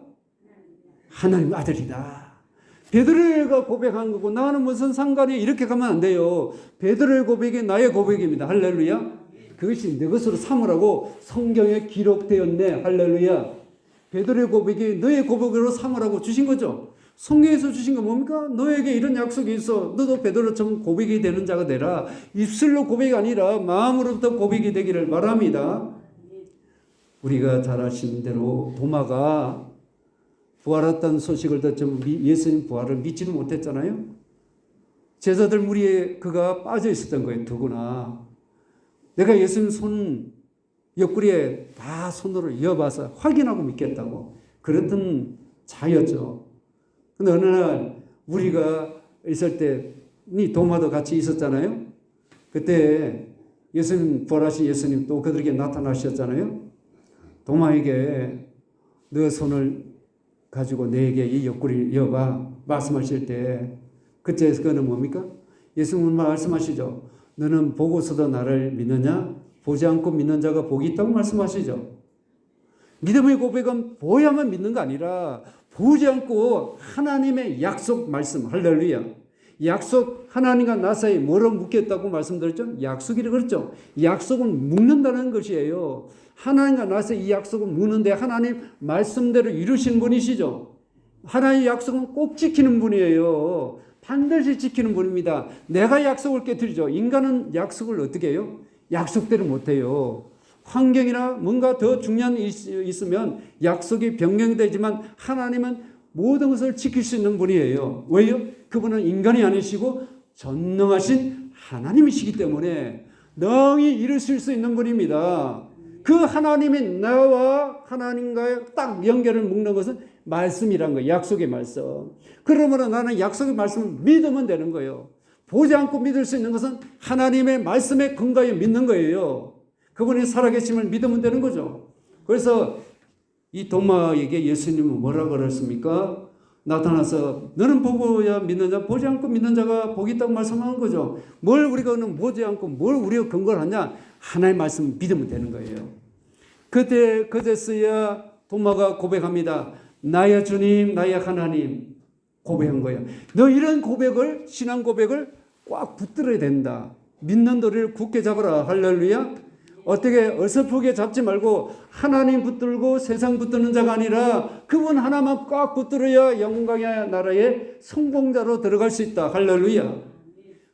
하나님 아들이다. 베드로가 고백한 거고 나는 무슨 상관이 이렇게 가면 안 돼요. 베드로의 고백이 나의 고백입니다. 할렐루야. 그것이 내 것으로 삼으라고 성경에 기록되었네. 할렐루야. 베드로의 고백이 너의 고백으로 삼으라고 주신 거죠. 성경에서 주신 거 뭡니까? 너에게 이런 약속이 있어. 너도 베드로처럼 고백이 되는 자가 되라. 입술로 고백이 아니라 마음으로부터 고백이 되기를 바랍니다. 우리가 잘 아시는 대로 도마가 부활했다는 소식을 듣자 예수님 부활을 믿지는 못했잖아요. 제자들 무리에 그가 빠져 있었던 거예요. 누구나. 내가 예수님 손 옆구리에 다 손으로 이어봐서 확인하고 믿겠다고 그랬던 자였죠. 근데 어느 날 우리가 있을 때 도마도 같이 있었잖아요. 그때 예수님 부활하신 예수님 또 그들에게 나타나셨잖아요. 도마에게 너 손을 가지고 내게 이 옆구리를 이어봐 말씀하실 때 그때 그는 뭡니까? 예수님은 말씀하시죠. 너는 보고서도 나를 믿느냐? 보지 않고 믿는 자가 복이 있다고 말씀하시죠. 믿음의 고백은 보야만 믿는 거 아니라 보지 않고 하나님의 약속 말씀. 할렐루야. 약속 하나님과 나 사이에 뭐로 묶였다고 말씀드렸죠? 약속이라고 그랬죠. 약속은 묶는다는 것이에요. 하나님과 나 사이에 이 약속은 묶는데 하나님 말씀대로 이루신 분이시죠. 하나님의 약속은 꼭 지키는 분이에요. 반드시 지키는 분입니다. 내가 약속을 깨뜨리죠. 인간은 약속을 어떻게 해요? 약속대로 못해요. 환경이나 뭔가 더 중요한 일이 있으면 약속이 변경이 되지만 하나님은 모든 것을 지킬 수 있는 분이에요. 왜요? 그분은 인간이 아니시고 전능하신 하나님이시기 때문에 능히 이루실 수 있는 분입니다. 그 하나님이 나와 하나님과의 딱 연결을 묶는 것은 말씀이란 거예요. 약속의 말씀. 그러므로 나는 약속의 말씀을 믿으면 되는 거예요. 보지 않고 믿을 수 있는 것은 하나님의 말씀에 근거해 믿는 거예요. 그분이 살아계심을 믿으면 되는 거죠. 그래서 이 도마에게 예수님은 뭐라고 그랬습니까? 나타나서 너는 보고야 믿는 자, 보지 않고 믿는 자가 복이 있다고 말씀하는 거죠. 뭘 우리가는 보지 않고 뭘 우리가 근거를 하냐? 하나님의 말씀 믿으면 되는 거예요. 그제서야 도마가 고백합니다. 나의 주님, 나의 하나님. 고백한 거예요. 너 이런 고백을, 신앙 고백을 꽉 붙들어야 된다. 믿는 도리를 굳게 잡아라. 할렐루야. 어떻게 어설프게 잡지 말고 하나님 붙들고 세상 붙드는 자가 아니라 그분 하나만 꽉 붙들어야 영광의 나라의 성공자로 들어갈 수 있다. 할렐루야.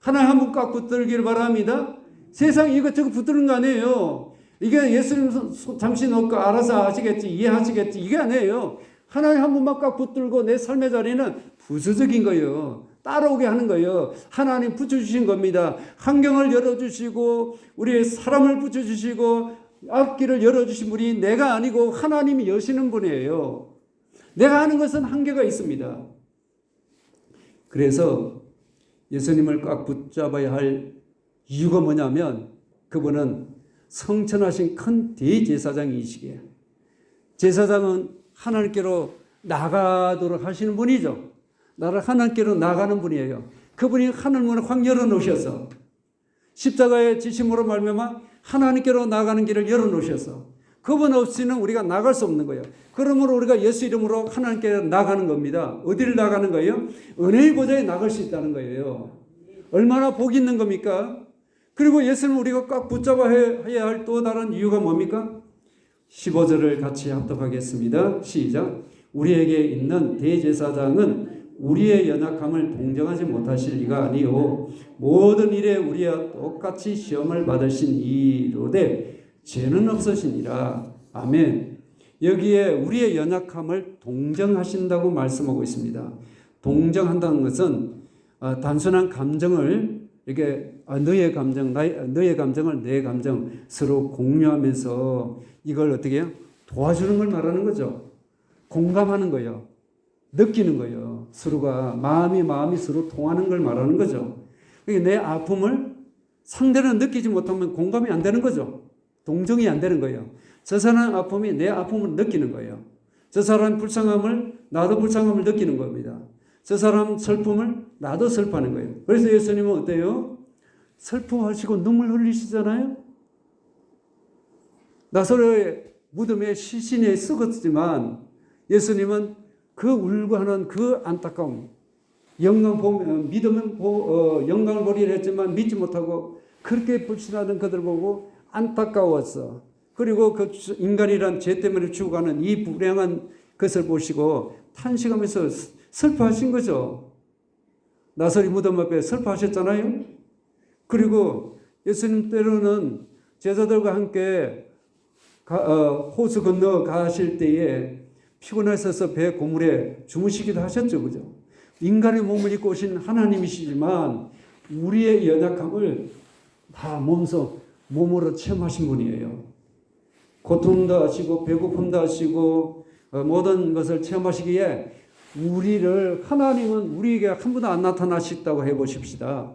하나님 한 분 꽉 붙들기를 바랍니다. 세상 이것저것 붙드는 거 아니에요. 이게 예수님 잠시 놓고 알아서 하시겠지, 이해하시겠지, 이게 아니에요. 하나님 한 분만 꽉 붙들고 내 삶의 자리는 부수적인 거예요. 따라오게 하는 거예요. 하나님 붙여주신 겁니다. 환경을 열어주시고 우리의 사람을 붙여주시고 앞길을 열어주신 분이 내가 아니고 하나님이 여시는 분이에요. 내가 하는 것은 한계가 있습니다. 그래서 예수님을 꽉 붙잡아야 할 이유가 뭐냐면 그분은 성천하신 큰 대제사장이시기에 제사장은 하나님께로 나가도록 하시는 분이죠. 나를 하나님께로 나가는 분이에요. 그분이 하늘문을 확 열어놓으셔서 십자가의 지심으로 말미암아 하나님께로 나가는 길을 열어놓으셔서 그분 없이는 우리가 나갈 수 없는 거예요. 그러므로 우리가 예수 이름으로 하나님께 나가는 겁니다. 어디를 나가는 거예요? 은혜의 보좌에 나갈 수 있다는 거예요. 얼마나 복이 있는 겁니까? 그리고 예수를 우리가 꽉 붙잡아야 할 또 다른 이유가 뭡니까? 15절을 같이 합독하겠습니다. 시작. 우리에게 있는 대제사장은 우리의 연약함을 동정하지 못하실 리가 아니요 모든 일에 우리와 똑같이 시험을 받으신 이로되 죄는 없으시니라. 아멘. 여기에 우리의 연약함을 동정하신다고 말씀하고 있습니다. 동정한다는 것은 단순한 감정을 이렇게 너의 감정을 내 감정 서로 공유하면서 이걸 어떻게 해요? 도와주는 걸 말하는 거죠. 공감하는 거예요. 느끼는 거예요. 서로가 마음이 서로 통하는 걸 말하는 거죠. 그러니까 내 아픔을 상대는 느끼지 못하면 공감이 안 되는 거죠. 동정이 안 되는 거예요. 저 사람 아픔이 내 아픔을 느끼는 거예요. 저 사람 불쌍함을 나도 불쌍함을 느끼는 겁니다. 저 사람 슬픔을 나도 슬퍼하는 거예요. 그래서 예수님은 어때요? 슬퍼하시고 눈물 흘리시잖아요. 나사로의 무덤에 시신이 썩었지만 예수님은 그 울고 하는 그 안타까움, 믿으면 영광을 보리라 했지만 믿지 못하고 그렇게 불신하던 그들 보고 안타까웠어. 그리고 그 인간이란 죄 때문에 죽어가는 이 불행한 것을 보시고 탄식하면서 슬퍼하신 거죠. 나사로 무덤 앞에 슬퍼하셨잖아요. 그리고 예수님 때로는 제자들과 함께 호수 건너 가실 때에 피곤하셔서 배 고물에 주무시기도 하셨죠. 그죠? 인간의 몸을 입고 오신 하나님이시지만 우리의 연약함을 다 몸으로 체험하신 분이에요. 고통도 하시고 배고픔도 하시고 모든 것을 체험하시기에 하나님은 우리에게 한 번도 안 나타나셨다고 해보십시다.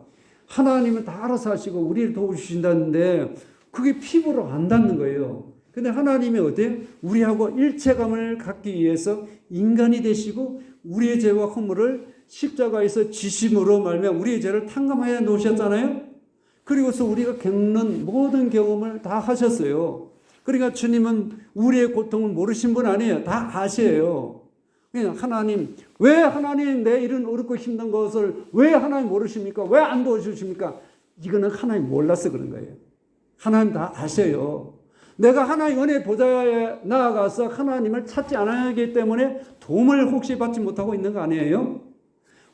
하나님은 다 알아서 하시고 우리를 도우신다는데 그게 피부로 안 닿는 거예요. 근데 하나님이 어때요? 우리하고 일체감을 갖기 위해서 인간이 되시고 우리의 죄와 허물을 십자가에서 지심으로 말미암아 우리의 죄를 탕감하여 놓으셨잖아요. 그리고서 우리가 겪는 모든 경험을 다 하셨어요. 그러니까 주님은 우리의 고통을 모르신 분 아니에요. 다 아세요. 그냥 왜 하나님 내 이런 어렵고 힘든 것을 왜 하나님 모르십니까? 왜 안 도와주십니까? 이거는 하나님 몰라서 그런 거예요. 하나님 다 아세요. 내가 하나님 은혜 보좌에 나아가서 하나님을 찾지 않았기 때문에 도움을 혹시 받지 못하고 있는 거 아니에요?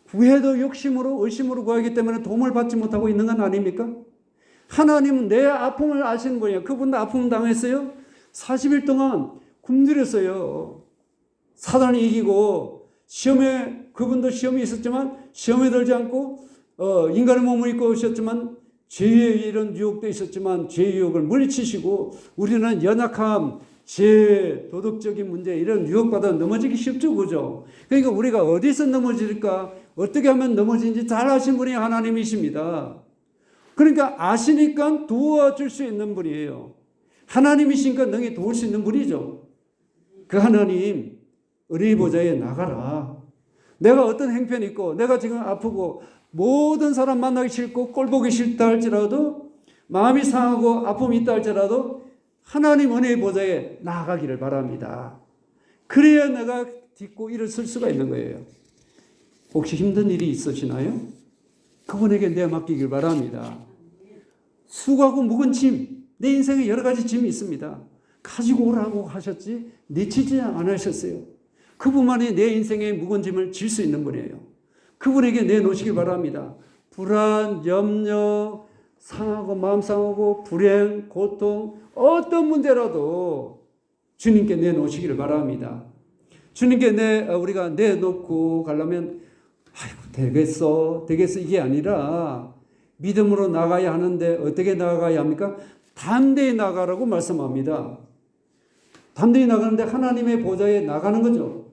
구해도 욕심으로 의심으로 구하기 때문에 도움을 받지 못하고 있는 건 아닙니까? 하나님은 내 아픔을 아시는 분이에요. 그분도 아픔 당했어요. 40일 동안 굶주렸어요. 사단이 이기고 그분도 시험이 있었지만 시험에 들지 않고 인간의 몸을 입고 오셨지만 죄의 이런 유혹도 있었지만 죄의 유혹을 물리치시고 우리는 연약함, 죄, 도덕적인 문제 이런 유혹받아 넘어지기 쉽죠. 그죠? 그러니까 우리가 어디서 넘어질까? 어떻게 하면 넘어지는지 잘 아신 분이 하나님이십니다. 그러니까 아시니까 도와줄 수 있는 분이에요. 하나님이시니까 능히 도울 수 있는 분이죠. 그 하나님 은혜의 보좌에 나가라. 내가 어떤 행편이 있고 내가 지금 아프고 모든 사람 만나기 싫고 꼴 보기 싫다 할지라도 마음이 상하고 아픔이 있다 할지라도 하나님 은혜의 보좌에 나아가기를 바랍니다. 그래야 내가 딛고 일어설 수가 있는 거예요. 혹시 힘든 일이 있으시나요? 그분에게 내어 맡기길 바랍니다. 수고하고 묵은 짐, 내 인생에 여러 가지 짐이 있습니다. 가지고 오라고 하셨지 내치지 않으셨어요. 그분만이 내 인생의 묵은 짐을 질 수 있는 분이에요. 그분에게 내놓으시길 바랍니다. 불안, 염려, 상하고 마음 상하고 불행, 고통 어떤 문제라도 주님께 내놓으시기를 바랍니다. 주님께 우리가 내놓고 가려면 되겠어 이게 아니라 믿음으로 나가야 하는데 어떻게 나가야 합니까? 담대히 나가라고 말씀합니다. 담대히 나가는데 하나님의 보좌에 나가는 거죠.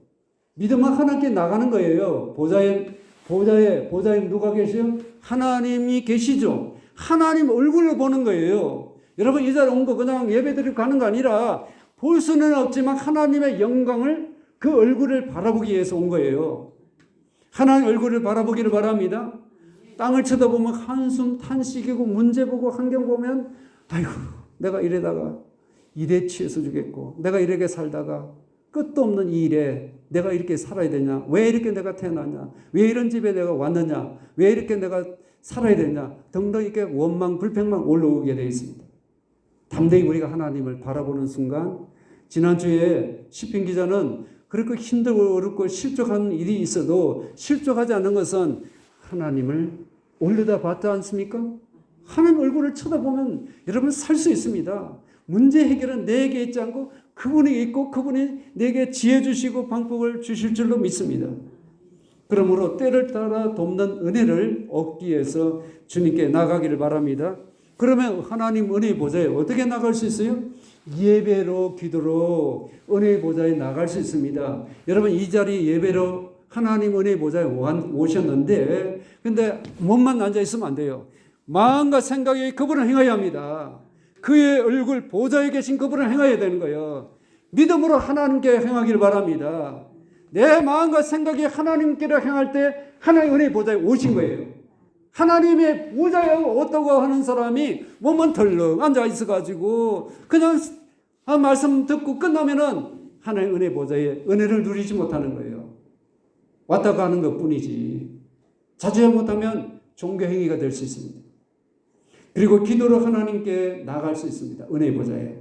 믿음은 하나님께 나가는 거예요. 보좌에 누가 계세요? 하나님이 계시죠. 하나님 얼굴을 보는 거예요. 여러분 이 자리에 온 거 그냥 예배드리고 가는 거 아니라 볼 수는 없지만 하나님의 영광을 그 얼굴을 바라보기 위해서 온 거예요. 하나님 얼굴을 바라보기를 바랍니다. 땅을 쳐다보면 한숨 탄식이고 문제 보고 환경 보면 아이고 내가 이러다가 일에 취해서 죽겠고 내가 이렇게 살다가 끝도 없는 이 일에 내가 이렇게 살아야 되냐, 왜 이렇게 내가 태어났냐, 왜 이런 집에 내가 왔느냐, 왜 이렇게 내가 살아야 되냐 등등 이렇게 원망 불평만 올라오게 되어 있습니다. 담대히 우리가 하나님을 바라보는 순간 지난주에 시편 기자는 그렇게 힘들고 어렵고 실족하는 일이 있어도 실족하지 않는 것은 하나님을 올려다 봤지 않습니까? 하나님 얼굴을 쳐다보면 여러분 살 수 있습니다. 문제 해결은 내게 있지 않고 그분이 있고 그분이 내게 지혜 주시고 방법을 주실 줄로 믿습니다. 그러므로 때를 따라 돕는 은혜를 얻기 위해서 주님께 나가기를 바랍니다. 그러면 하나님 은혜의 보좌에 어떻게 나갈 수 있어요? 예배로 기도로 은혜의 보좌에 나갈 수 있습니다. 여러분 이 자리 예배로 하나님 은혜의 보좌에 오셨는데 근데 몸만 앉아 있으면 안 돼요. 마음과 생각에 그분을 행해야 합니다. 그의 얼굴 보좌에 계신 그분을 행해야 되는 거예요. 믿음으로 하나님께 행하기를 바랍니다. 내 마음과 생각이 하나님께로 행할 때 하나님의 은혜의 보좌에 오신 거예요. 하나님의 보좌에 왔다고 하는 사람이 몸은 덜렁 앉아 있어가지고 그냥 말씀 듣고 끝나면은 하나님의 은혜 보좌에 은혜를 누리지 못하는 거예요. 왔다 가는 것뿐이지. 자주 못하면 종교행위가 될 수 있습니다. 그리고 기도로 하나님께 나갈 수 있습니다. 은혜 보좌에.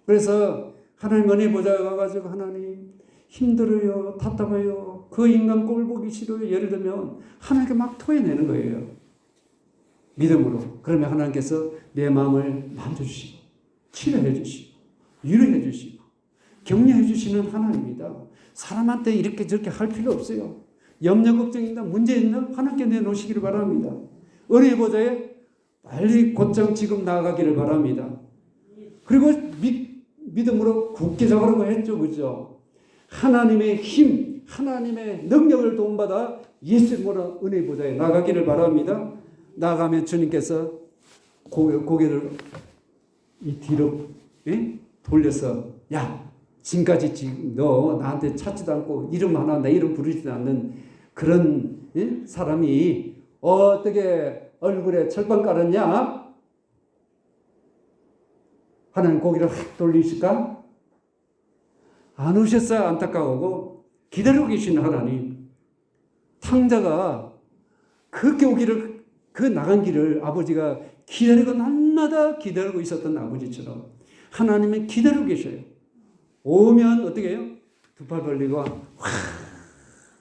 그래서 하나님 은혜 보좌에 가가지고 하나님 힘들어요. 답답해요. 그 인간 꼴 보기 싫어요. 예를 들면 하나님께 막 토해내는 거예요. 믿음으로. 그러면 하나님께서 내 마음을 만져주시고 치료해 주시고 위로해 주시고 격려해 주시는 하나님입니다. 사람한테 이렇게 저렇게 할 필요 없어요. 염려 걱정이나 문제 있나 하나님께 내놓으시기를 바랍니다. 은혜 보좌에 빨리 곧장 지금 나아가기를 바랍니다. 그리고 믿음으로 굳게 잡으라고 했죠. 그죠? 하나님의 힘, 하나님의 능력을 도움받아 예수님으로 은혜 보좌에 나가기를 바랍니다. 나가면 주님께서 고개를 이 뒤로 돌려서 야 지금까지 지금 너 나한테 찾지도 않고 이름 하나 내 이름 부르지도 않는 그런 사람이 어떻게 얼굴에 철판 깔았냐? 하나님 고개를 확 돌리실까? 안 오셨어요. 안타까워하고 기다리고 계시는 하나님. 탕자가 그렇게 오기를 그 나간 길을 아버지가 기다리고 날마다 기다리고 있었던 아버지처럼 하나님은 기다리고 계셔요. 오면 어떻게 해요? 두 팔 벌리고 확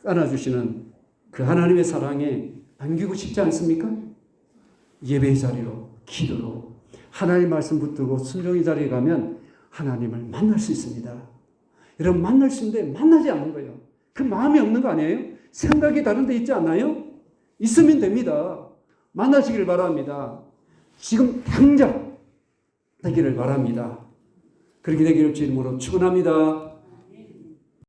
안아주시는 그 하나님의 사랑에 안기고 싶지 않습니까? 예배의 자리로 기도로 하나님 말씀 붙들고 순종의 자리에 가면 하나님을 만날 수 있습니다. 여러분 만날 수 있는데 만나지 않는 거예요. 그 마음이 없는 거 아니에요? 생각이 다른 데 있지 않나요? 있으면 됩니다. 만나시기를 바랍니다. 지금 당장 되기를 바랍니다. 그렇게 되기를 주님으로 축원합니다.